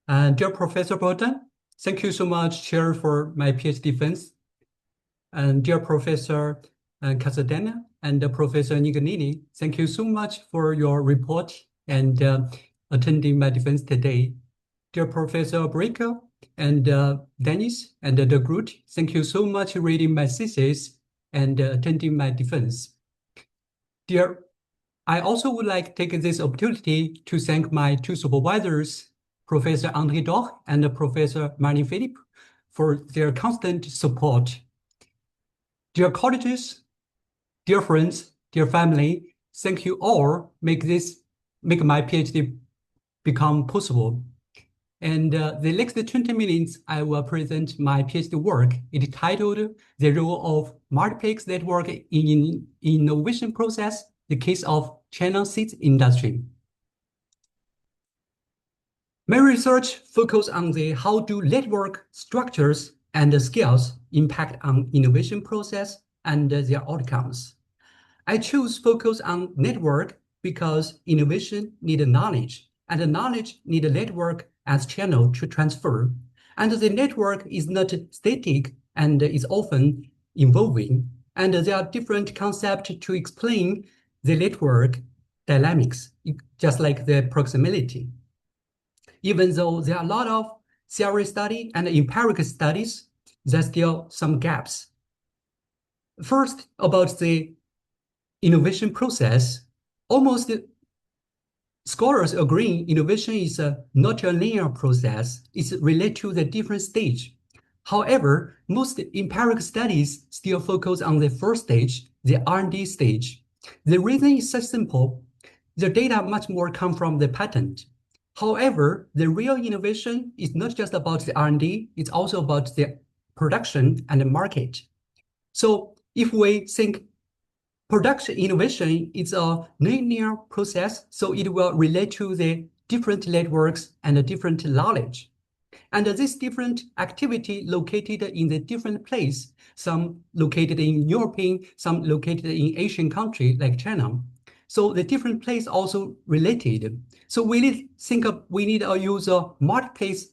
Dear Professor Burton, thank you so much, Chair, for my PhD defense. And dear Professor Casadena and Professor Niganini, thank you so much for your report and attending my defense today. Dear Professor Breaker and Dennis and the group, thank you so much for reading my thesis and attending my defense. I also would like to take this opportunity to thank my two supervisors, Professor André Doch and Professor Martin Philippe, for their constant support. Dear colleagues, dear friends, dear family, thank you all make my PhD become possible. And the next 20 minutes, I will present my PhD work. It is titled The Role of Multiplex Network in Innovation Process, the Case of China Seeds Industry. My research focuses on how do network structures and scales impact on innovation process and their outcomes. I choose focus on network because innovation needs knowledge, and the knowledge needs a network as channel to transfer. And the network is not static and is often evolving. And there are different concepts to explain the network dynamics, just like the proximity. Even though there are a lot of theory study and empirical studies, there's still some gaps. First, about the innovation process, almost scholars agree innovation is not a linear process. It's related to the different stage. However, most empirical studies still focus on the first stage, the R&D stage. The reason is so simple. The data much more come from the patent. However, the real innovation is not just about the R&D, it's also about the production and the market. So if we think production innovation is a linear process, so it will relate to the different networks and the different knowledge. And this different activity located in the different place, some located in European, some located in Asian country like China. So the different place also related. So we need to use a multiplex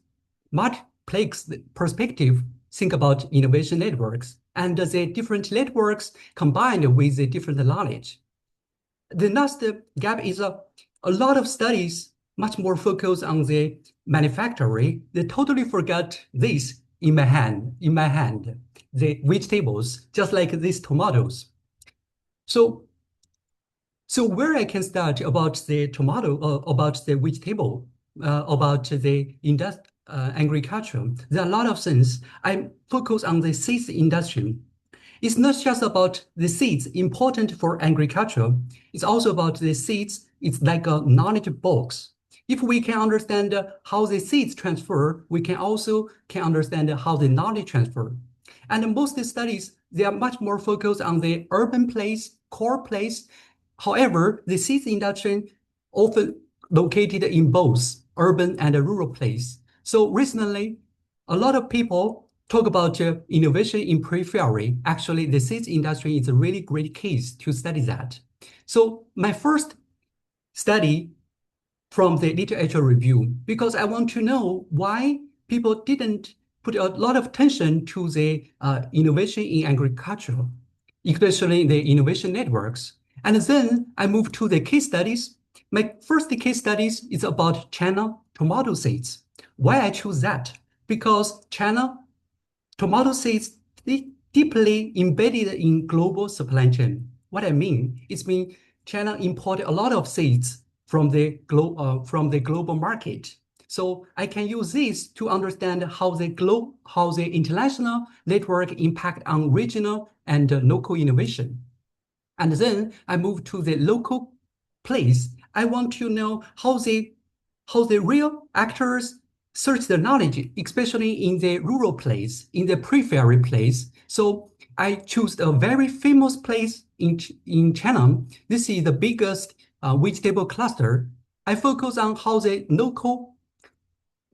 perspective, think about innovation networks and the different networks combined with the different knowledge. The next gap is a lot of studies much more focused on the manufacturing. They totally forgot this in my hand, the vegetables, just like these tomatoes. So where I can start about the tomato, about the vegetable, about the agriculture, there are a lot of things. I focus on the seeds industry. It's not just about the seeds important for agriculture. It's also about the seeds. It's like a knowledge box. If we can understand how the seeds transfer, we can also understand how the knowledge transfer. And most studies, they are much more focused on the urban place, core place. However, the seeds industry often located in both urban and rural place. So recently, a lot of people talk about innovation in periphery. Actually, the seeds industry is a really great case to study that. So my first study from the literature review, because I want to know why people didn't put a lot of attention to the innovation in agriculture, especially the innovation networks. And then I moved to the case studies. My first case studies is about China tomato seeds. Why I choose that? Because China tomato seeds deeply embedded in global supply chain. What I mean, it's been China imported a lot of seeds from the global market. So I can use this to understand how the international network impact on regional and local innovation. And then I move to the local place. I want to know how the real actors search the knowledge, especially in the rural place, in the periphery place. So I choose a very famous place in China. This is the biggest vegetable cluster. I focus on how the local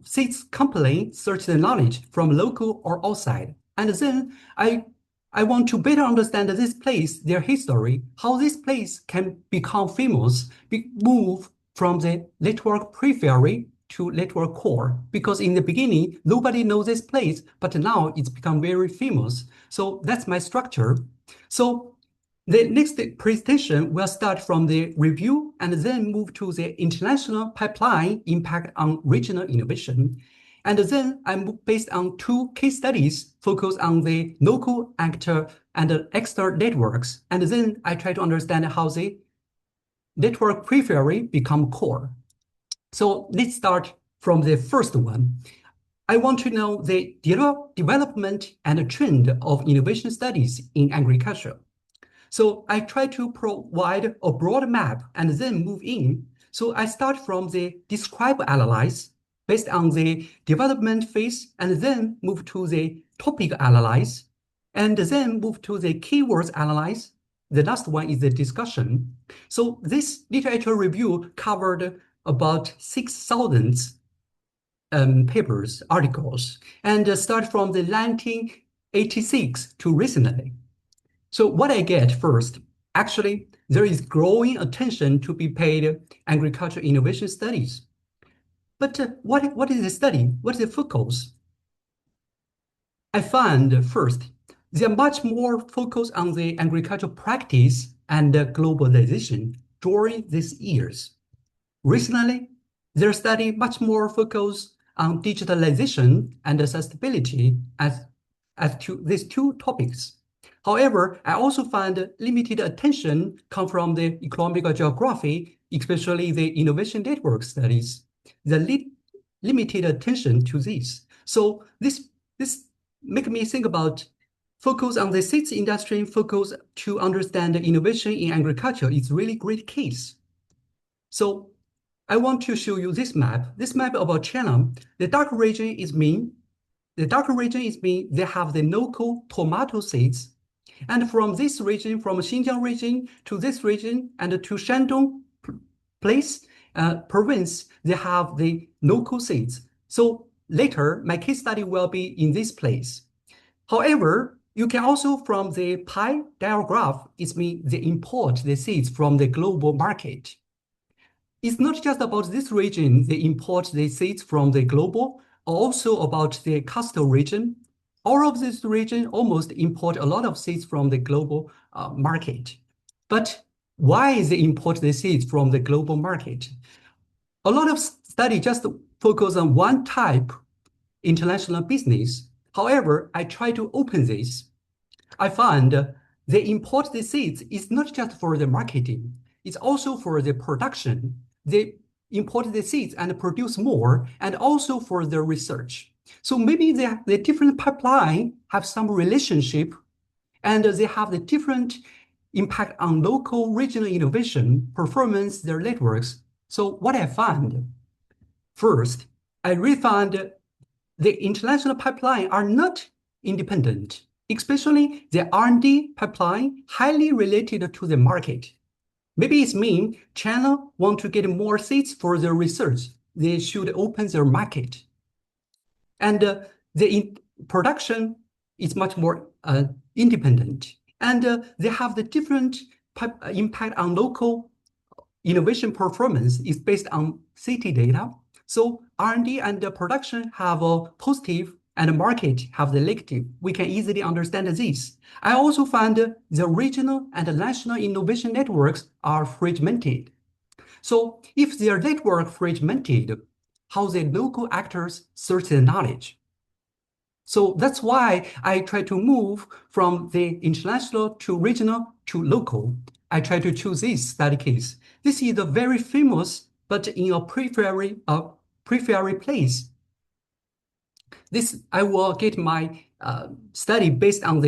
seeds company search the knowledge from local or outside. And then I want to better understand this place, their history, how this place can become famous, move from the network periphery to network core, because in the beginning, nobody knows this place, but now it's become very famous. So that's my structure. So the next presentation will start from the review and then move to the international pipeline impact on regional innovation. And then I move based on 2 case studies, focus on the local actor and external networks. And then I try to understand how the network periphery become core. So let's start from the first one. I want to know the development and trend of innovation studies in agriculture. So I try to provide a broad map and then move in. So I start from the describe analyze based on the development phase and then move to the topic analyze and then move to the keywords analyze. The last one is the discussion. So this literature review covered about 6,000 papers, articles, and start from the 1986 to recently. So what I get first, actually, there is growing attention to be paid agriculture innovation studies. But what is the study? What is the focus? I find first, they are much more focused on the agricultural practice and globalization during these years. Recently, their study much more focused on digitalization and sustainability as to these 2 topics. However, I also find limited attention come from the economic geography, especially the innovation network studies. The limited attention to this. So this make me think about focus on the seeds industry, focus to understand the innovation in agriculture is really great case. So I want to show you this map. This map about China. The dark region is mean. The dark region is mean they have the local tomato seeds. And from this region, from Xinjiang region to this region and to Shandong province, they have the local seeds. So later, my case study will be in this place. However, you can also from the pie diagram, it means they import the seeds from the global market. It's not just about this region, they import the seeds from the global, also about the coastal region. All of this region almost import a lot of seeds from the global market. But why they import the seeds from the global market? A lot of study just focus on one type international business. However, I try to open this. I find they import the seeds is not just for the marketing, it's also for the production. They import the seeds and produce more, and also for the research. So maybe the different pipeline have some relationship, and they have the different impact on local regional innovation, performance, their networks. So what I found, first, I really found the international pipeline are not independent, especially the R&D pipeline highly related to the market. Maybe it's mean China want to get more seats for their research. They should open their market. And the production is much more independent. And they have the different impact on local innovation performance is based on city data. So R&D and the production have a positive and the market have the negative. We can easily understand this. I also find the regional and national innovation networks are fragmented. So if their network fragmented, how the local actors search the knowledge? So that's why I try to move from the international to regional to local. I try to choose this study case. This is a very famous, but in a periphery place. This I will get my study based on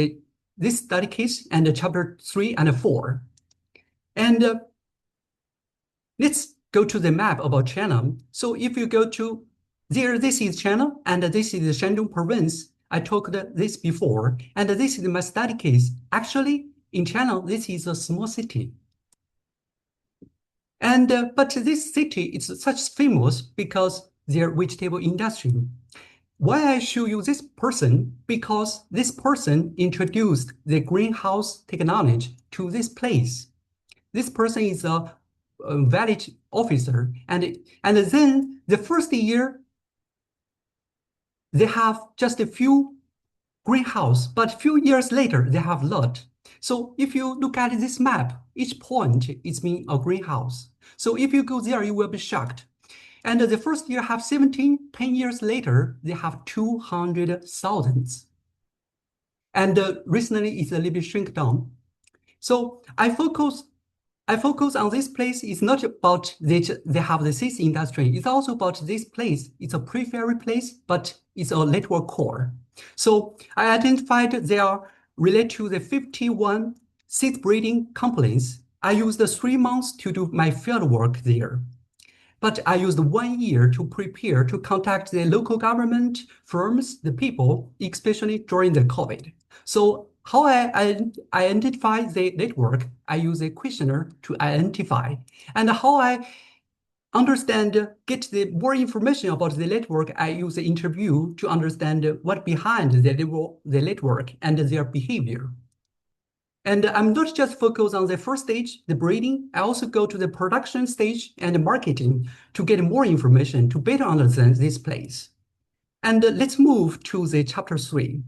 this study case and the chapter 3 and 4. And let's go to the map about China. So if you go to there, this is China, and this is the Shandong province. I talked this before, and this is my study case. Actually, in China, this is a small city. And but this city is such famous because their vegetable industry. Why I show you this person? Because this person introduced the greenhouse technology to this place. This person is a valid officer, and then the first year they have just a few greenhouse, but few years later they have lot. So if you look at this map, each point is mean a greenhouse. So if you go there, you will be shocked. And the first year have 17, 10 years later, they have 200,000. And recently it's a little bit shrink down. So I focus on this place. It's not about they have the CIS industry. It's also about this place. It's a periphery place, but it's a network core. So I identified they are related to the 51 seed breeding companies. I used 3 months to do my field work there. But I used 1 year to prepare to contact the local government firms, the people, especially during the COVID. So how I identify the network, I use a questionnaire to identify. And how I understand, get the more information about the network, I use the interview to understand what behind the network and their behavior. And I'm not just focused on the first stage, the breeding. I also go to the production stage and the marketing to get more information to better understand this place. And let's move to the chapter 3.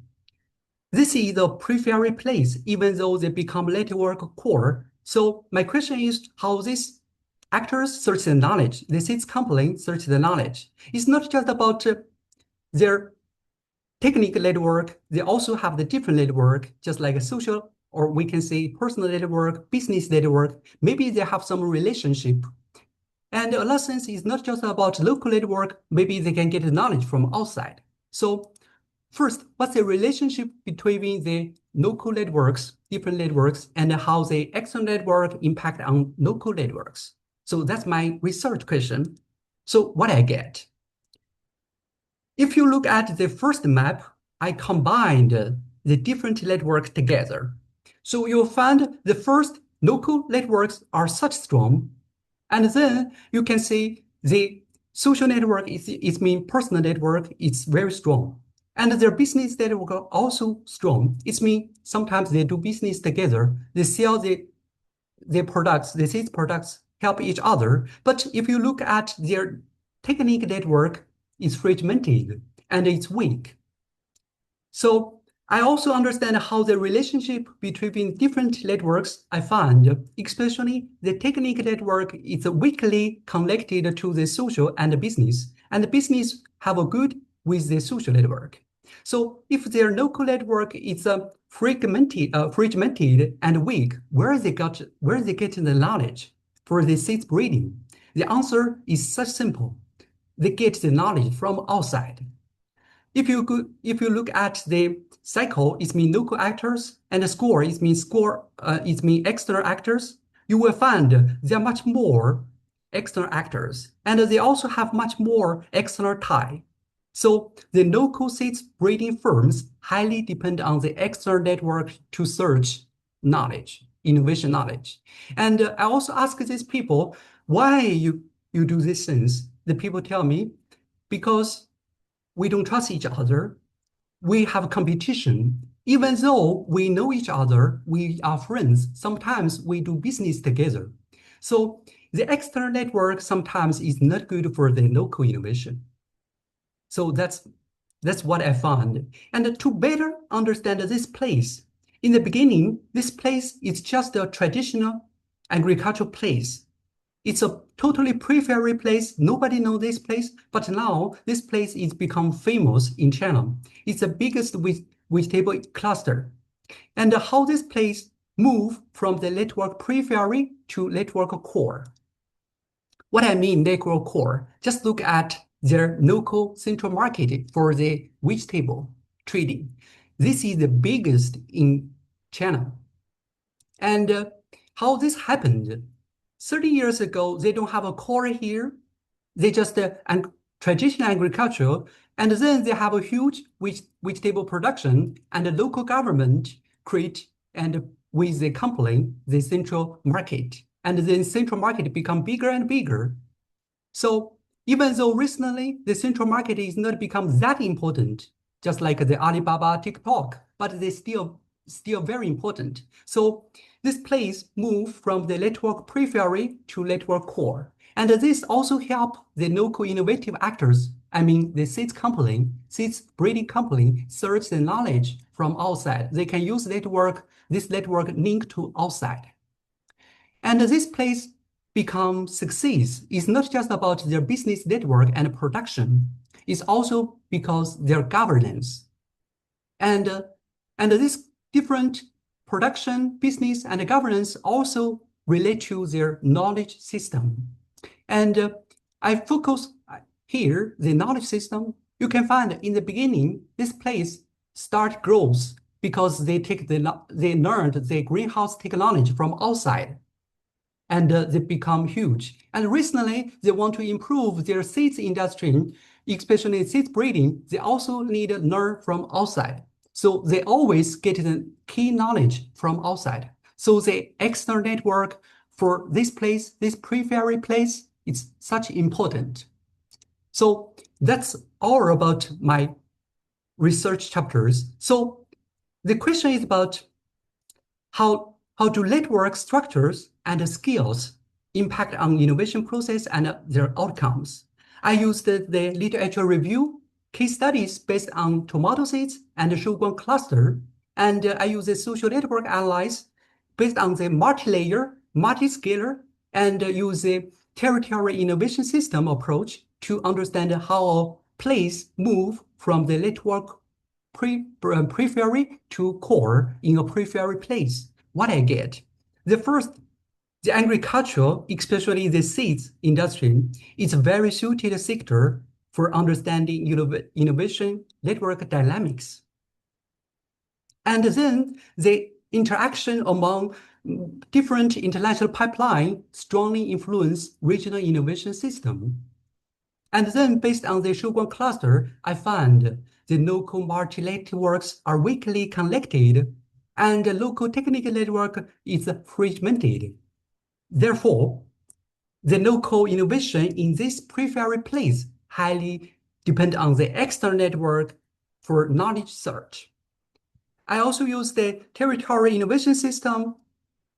This is the periphery place, even though they become network core. So my question is how these actors search the knowledge. The seeds company search the knowledge. It's not just about their technical network. They also have the different network, just like a social, or we can say personal network, business network. Maybe they have some relationship. And a license is not just about local network. Maybe they can get the knowledge from outside. So first, what's the relationship between the local networks, different networks, and how the external network impact on local networks? So that's my research question. So what I get? If you look at the first map, I combined the different networks together. So you'll find the first local networks are such strong, and then you can see the social network is mean personal network, it's very strong. And their business network are also strong. It means sometimes they do business together. They sell their products, these products help each other. But if you look at their technical network, it's fragmented and it's weak. So I also understand how the relationship between different networks I find, especially the technical network is weakly connected to the social and the business, and the business have a good with the social network. So if their local network is fragmented and weak, where they get the knowledge for the seed breeding? The answer is such simple. They get the knowledge from outside. If you look at the cycle, it means local actors, and the score, it means external actors. You will find there are much more external actors, and they also have much more external tie. So the local seeds breeding firms highly depend on the external network to search knowledge, innovation knowledge. And I also ask these people, why you do these things? The people tell me, because we don't trust each other. We have competition. Even though we know each other, we are friends. Sometimes we do business together. So the external network sometimes is not good for the local innovation. So that's what I found. And to better understand this place, in the beginning, this place is just a traditional agricultural place. It's a totally periphery place. Nobody knows this place, but now this place is become famous in China. It's the biggest vegetable cluster. And how this place move from the network periphery to network core. What I mean network core, just look at their local central market for the vegetable trading. This is the biggest in China. And how this happened? 30 years ago, they don't have a core here. They just traditional agriculture, and then they have a huge vegetable production, and the local government create and with the company the central market, and then central market become bigger and bigger. So even though recently the central market is not become that important, just like the Alibaba, TikTok, but they still still very important. So this place move from the network periphery to network core. And this also help the local innovative actors, I mean the seeds company, seeds breeding company, search the knowledge from outside. They can use this network link to outside. And this place become success is not just about their business network and production. It's also because their governance. And this different production, business, and governance also relate to their knowledge system. And I focus here, the knowledge system. You can find in the beginning, this place start growth because they learned the greenhouse technology from outside. And they become huge. And recently, they want to improve their seeds industry, especially seeds breeding. They also need to learn from outside. So they always get the key knowledge from outside. So the external network for this place, this periphery place, it's such important. So that's all about my research chapters. So the question is about how do network structures and skills impact on innovation process and their outcomes. I used the literature review, case studies based on tomato seeds and the Shouguang cluster, and I use a social network analysis based on the multi-layer, multi-scalar, and use a territory innovation system approach to understand how a place move from the network periphery to core in a periphery place. What I get. The agriculture, especially the seeds industry, is a very suited sector for understanding innovation network dynamics. And then the interaction among different international pipeline strongly influence regional innovation system. And then based on the Shouguang cluster, I found the local multi-networks are weakly connected and the local technical network is fragmented. Therefore, the local innovation in this periphery place highly depend on the external network for knowledge search. I also use the territory innovation system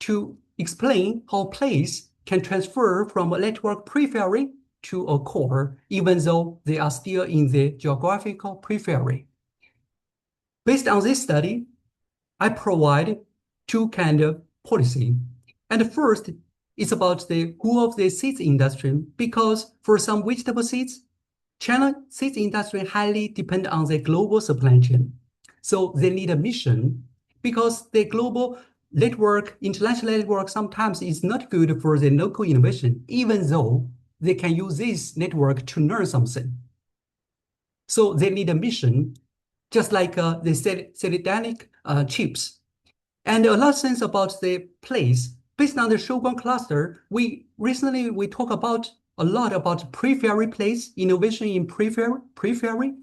to explain how place can transfer from a network periphery to a core, even though they are still in the geographical periphery. Based on this study, I provide two kind of policy. And the first is about the who of the seeds industry, because for some vegetable seeds, China seeds industry highly depend on the global supply chain. So they need a mission because the global network, international network sometimes is not good for the local innovation, even though they can use this network to learn something. So they need a mission, just like the cellulanic chips. And another sense about the place, based on the Shouguang cluster, we talk about a lot about periphery place, innovation in periphery,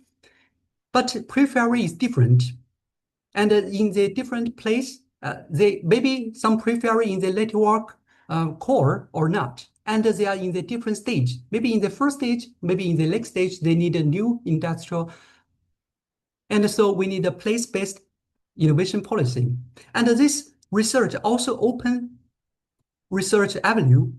but periphery is different. And in the different place, maybe some periphery in the network core or not. And they are in the different stage. Maybe in the first stage, maybe in the next stage, they need a new industrial. And so we need a place-based innovation policy. And this research also open research avenue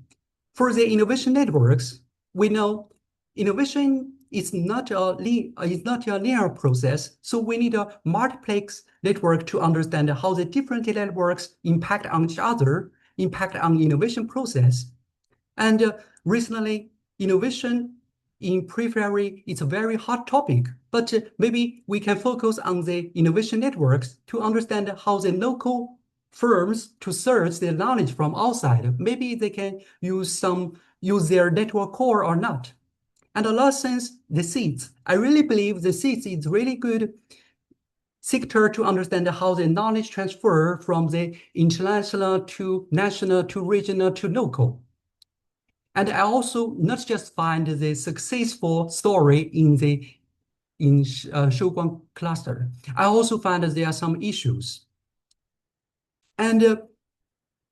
for the innovation networks. We know innovation is not a linear process, so we need a multiplex network to understand how the different networks impact on each other, impact on innovation process. And recently, innovation in periphery is a very hot topic, but maybe we can focus on the innovation networks to understand how the local firms to search their knowledge from outside. Maybe they can use their network core or not. And the last sense, the seeds. I really believe the seeds is really good sector to understand how the knowledge transfer from the international to national to regional to local. And I also not just find the successful story in Shouguang cluster. I also find that there are some issues. And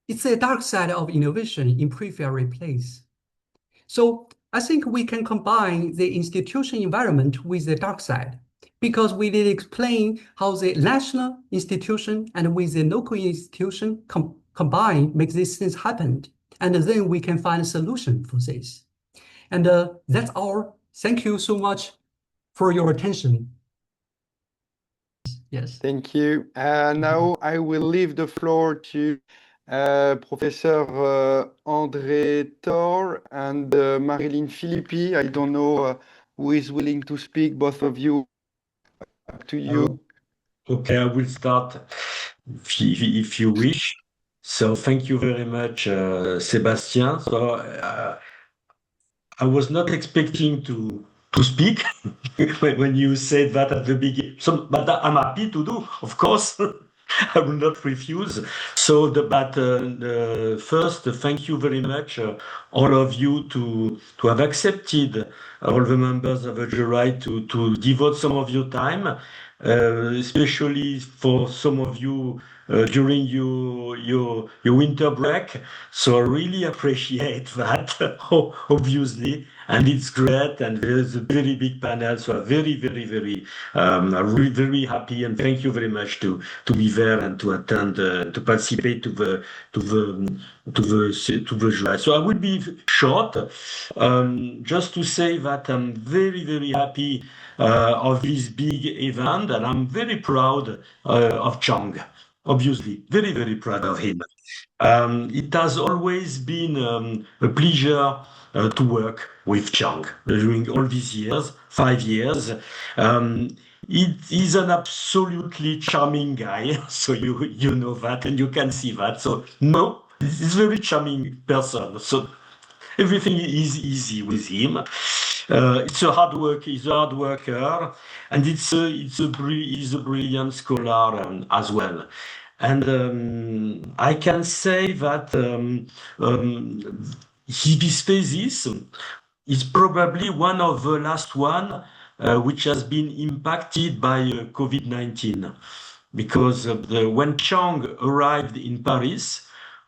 it's a dark side of innovation in periphery place. So I think we can combine the institution environment with the dark side. because we did explain how the national institution and with the local institution combine make these things happen. And then we can find a solution for this. And that's all. Thank you so much for your attention. Yes. Thank you. Now I will leave the floor to Professor André Thor and Marilyn Philippi. I don't know who is willing to speak, both of you. Up to you. Okay, I will start if you wish. So thank you very much, Sébastien. So I was not expecting to speak when you said that at the beginning. So, but I'm happy to do, of course. I will not refuse. So, first, thank you very much, all of you, to have accepted, all the members of the jury, to devote some of your time, especially for some of you during your winter break. So I really appreciate that, obviously. And it's great, and there's a very big panel, so I'm very, very, very, really very happy, and thank you very much to be there and to attend, to participate to the jury. So I will be short, just to say that I'm very, very happy of this big event, and I'm very proud of Qiang. Obviously, very, very proud of him. It has always been a pleasure to work with Qiang during all these years, 5 years. He is an absolutely charming guy, so you know that and you can see that. So no, he's a very charming person. So everything is easy with him. It's a hard work. He's a hard worker, and he's a brilliant scholar as well. And I can say that his thesis is probably one of the last one which has been impacted by COVID-19, because when Qiang arrived in Paris,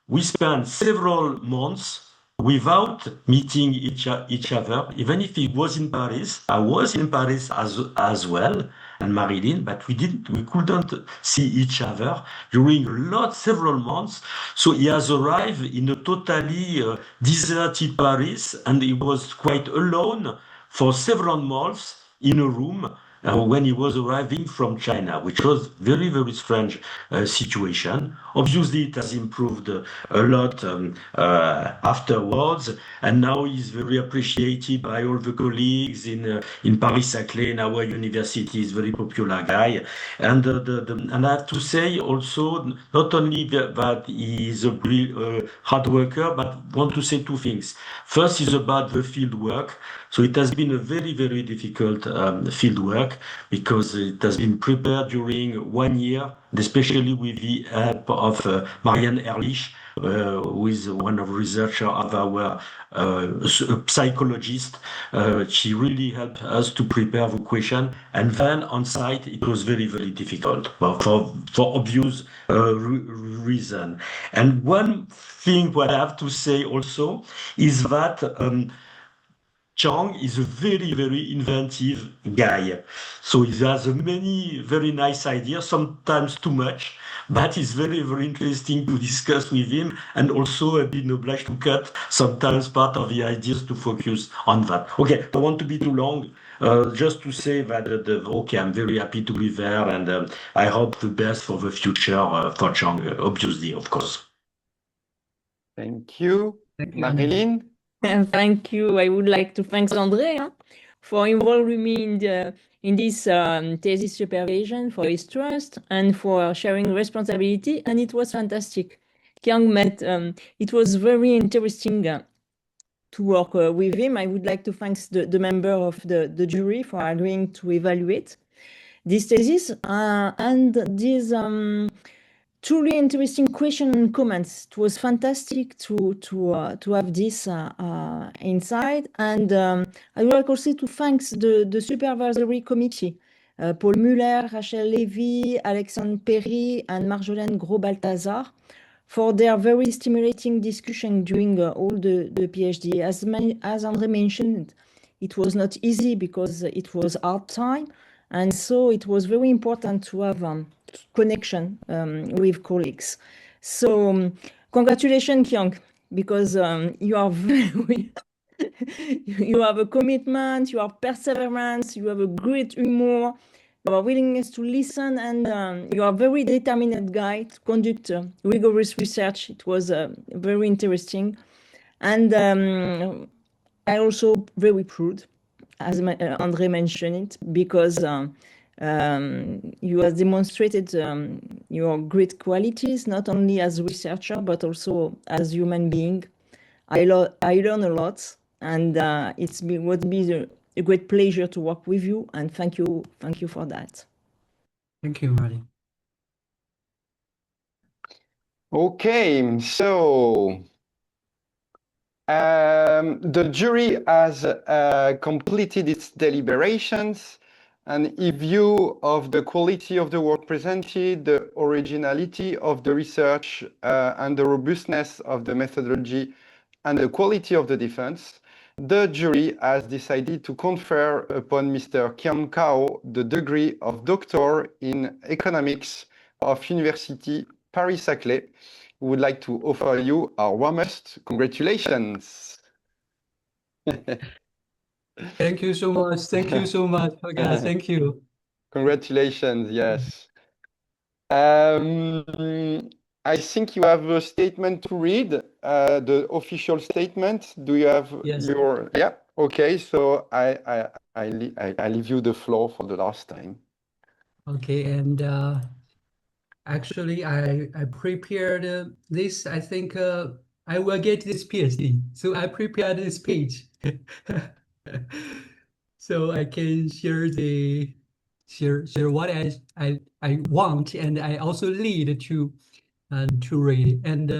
we spent several months without meeting each other. Even if he was in Paris, I was in Paris as well, and Marilyn, but we couldn't see each other during several months. So he has arrived in a totally deserted Paris, and he was quite alone for several months in a room when he was arriving from China, which was very, very strange situation. Obviously, it has improved a lot afterwards, and now he's very appreciated by all the colleagues in Paris-Saclay, in our university. He's a very popular guy. And and I have to say also, not only that he is a hard worker, but I want to say two things. First is about the field work. So it has been a very, very difficult field work, because it has been prepared during 1 year, especially with the help of Marianne Ehrlich, who is one of the researchers of our psychologist. She really helped us to prepare the question, and then on site it was very, very difficult, well, for obvious reason. And one thing what I have to say also is that Qiang is a very, very inventive guy. So he has many very nice ideas, sometimes too much, but it's very, very interesting to discuss with him, and also I've been obliged to cut sometimes part of the ideas to focus on that. Okay, I don't want to be too long. Just to say that, okay, I'm very happy to be there, and I hope the best for the future for Qiang, obviously, of course. Thank you. Marilyn? And thank you. I would like to thank André for involving me in this thesis supervision, for his trust, and for sharing responsibility. And it was fantastic. Qiang met. It was very interesting to work with him. I would like to thank the member of the jury for agreeing to evaluate this thesis and these truly interesting questions and comments. It was fantastic to have this insight, and I would like also to thank the supervisory committee, Paul Muller, Rachel Levy, Alexandre Perry, and Marjolaine Gros-Balthazar, for their very stimulating discussion during all the PhD. As André mentioned, it was not easy because it was hard time, And so it was very important to have connection with colleagues. So congratulations, Qiang, because you are very, you have a commitment, you have perseverance, you have a great humor, you have willingness to listen, and you are a very determined guy to conduct rigorous research. It was very interesting. And I also very proud, as André mentioned it, because you have demonstrated your great qualities, not only as a researcher, but also as human being. I learn a lot, and would be a great pleasure to work with you, and thank you for that. Thank you, Marty. Okay, so the jury has completed its deliberations, and in view of the quality of the work presented, the originality of the research, and the robustness of the methodology and the quality of the defense, the jury has decided to confer upon Mr. Qiang CAO the degree of Doctor in Economics of University Paris-Saclay. We would like to offer you our warmest congratulations. Thank you so much. Thank you so much, guys. Thank you. Congratulations, yes. I think you have a statement to read, the official statement. Do you have your... Yeah, okay, so I leave you the floor for the last time. Okay, and actually, I prepared this. I think I will get this PhD. So I prepared this page. So I can share what I want, and I also lead to read. And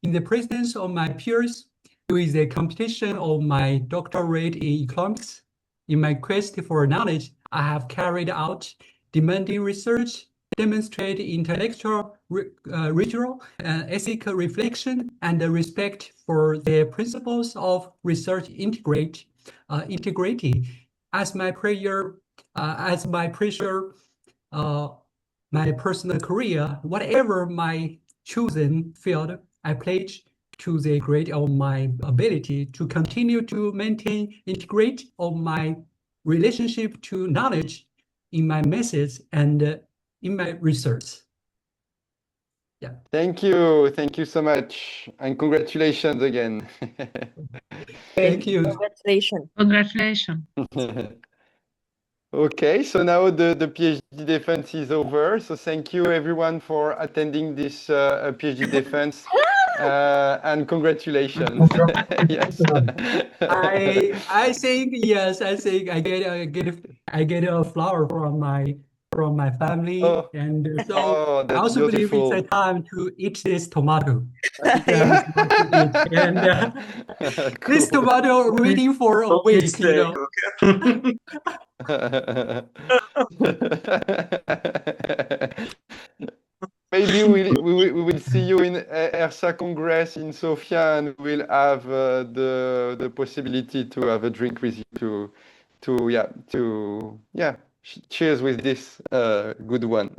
in the presence of my peers, with the competition of my doctorate in economics, in my quest for knowledge, I have carried out demanding research, demonstrate intellectual, ritual, ethical reflection, and respect for the principles of research integrity. As my pressure, my personal career, whatever my chosen field, I pledge to the grade of my ability to continue to maintain integrity of my relationship to knowledge in my methods and in my research. Yeah. Thank you so much, and congratulations again. Thank you. Congratulations. Okay, so now the PhD defense is over. So thank you everyone for attending this PhD defense, and congratulations. Yes. I think yes. I think I get a flower from my family, and so I also believe it's a time to eat this tomato. Yeah. And this tomato waiting for a week, you know. Maybe we will see you in ERSA Congress in Sofia, and we'll have the possibility to have a drink with you cheers with this good one.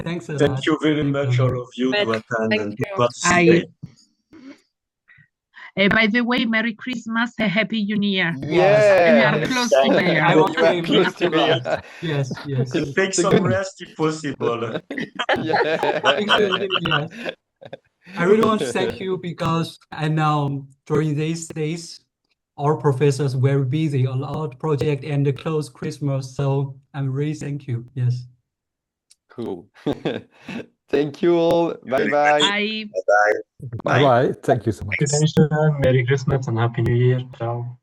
Thanks a lot. Thank you very much, all of you, to attend and to participate. By the way, Merry Christmas, a Happy New Year. Yeah, we are close to New Year. You are close to New Year. Yes. Take some rest if possible. Yeah. I really want to thank you, because I know during these days, our professors were busy, a lot of project and close Christmas. So I'm really thank you. Yes. Cool. Thank you all. Bye bye. Bye. Bye. Bye. Thank you so much. Merry Christmas and Happy New Year. Ciao.